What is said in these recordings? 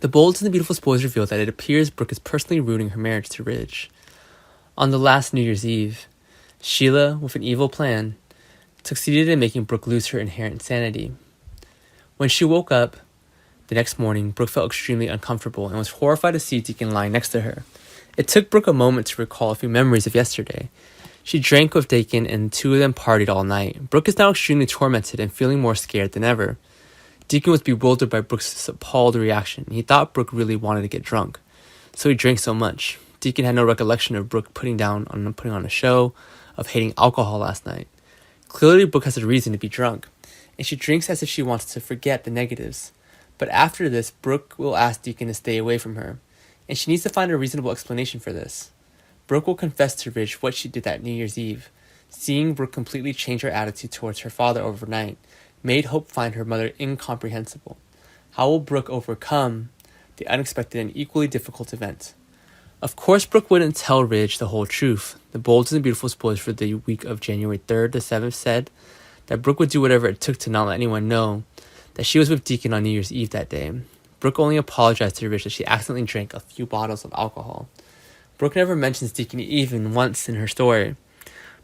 The Bold and the Beautiful spoilers reveal that it appears Brooke is personally ruining her marriage to Ridge. On the last New Year's Eve, Sheila, with an evil plan, succeeded in making Brooke lose her inherent sanity. When she woke up the next morning, Brooke felt extremely uncomfortable and was horrified to see Deacon lying next to her. It took Brooke a moment to recall a few memories of yesterday. She drank with Deacon and the two of them partied all night. Brooke is now extremely tormented and feeling more scared than ever. Deacon was bewildered by Brooke's appalled reaction. He thought Brooke really wanted to get drunk, so he drank so much. Deacon had no recollection of Brooke putting on a show, of hating alcohol last night. Clearly, Brooke has a reason to be drunk, and she drinks as if she wants to forget the negatives. But after this, Brooke will ask Deacon to stay away from her, and she needs to find a reasonable explanation for this. Brooke will confess to Ridge what she did that New Year's Eve. Seeing Brooke completely change her attitude towards her father overnight made Hope find her mother incomprehensible. How will Brooke overcome the unexpected and equally difficult event? Of course, Brooke wouldn't tell Ridge the whole truth. The Bold and the Beautiful spoilers for the week of January 3rd to 7th said that Brooke would do whatever it took to not let anyone know that she was with Deacon on New Year's Eve that day. Brooke only apologized to Ridge that she accidentally drank a few bottles of alcohol. Brooke never mentions Deacon even once in her story.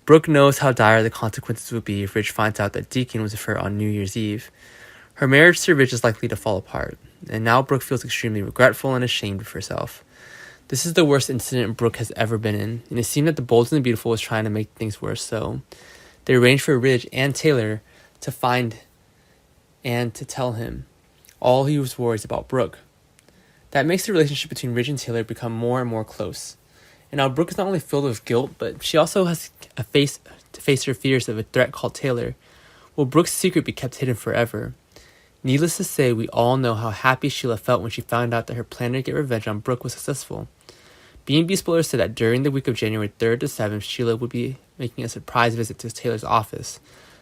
Brooke knows how dire the consequences would be if Ridge finds out that Deacon was with her on New Year's Eve. Her marriage to Ridge is likely to fall apart, and now Brooke feels extremely regretful and ashamed of herself. This is the worst incident Brooke has ever been in, and it seemed that the Bold and the Beautiful was trying to make things worse, so they arranged for Ridge and Taylor to find and to tell him all he was worried about Brooke. That makes the relationship between Ridge and Taylor become more and more close. And now Brooke is not only filled with guilt, but she also has to face her fears of a threat called Taylor. Will Brooke's secret be kept hidden forever? Needless to say, we all know how happy Sheila felt when she found out that her plan to get revenge on Brooke was successful. B&B spoilers said that during the week of January 3rd to 7th, Sheila would be making a surprise visit to Taylor's office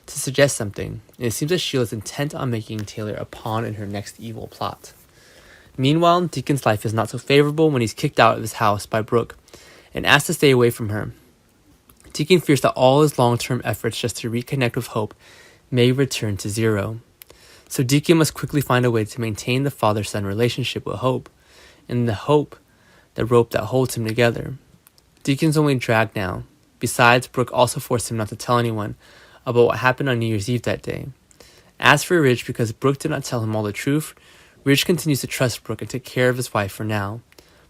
to suggest something, and it seems that Sheila is intent on making Taylor a pawn in her next evil plot. Meanwhile, Deacon's life is not so favorable when he's kicked out of his house by Brooke and asked to stay away from her. Deacon fears that all his long-term efforts just to reconnect with Hope may return to zero. So Deacon must quickly find a way to maintain the father-son relationship with Hope, and the hope, the rope that holds him together. Deacon's only dragged now. Besides, Brooke also forced him not to tell anyone about what happened on New Year's Eve that day. As for Ridge, because Brooke did not tell him all the truth, Ridge continues to trust Brooke and take care of his wife for now.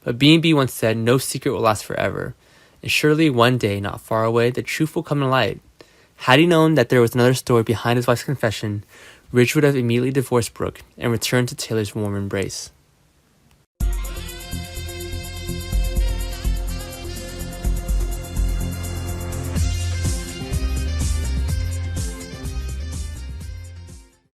But B&B once said, no secret will last forever, and surely one day, not far away, the truth will come to light. Had he known that there was another story behind his wife's confession, Ridge would have immediately divorced Brooke and returned to Taylor's warm embrace.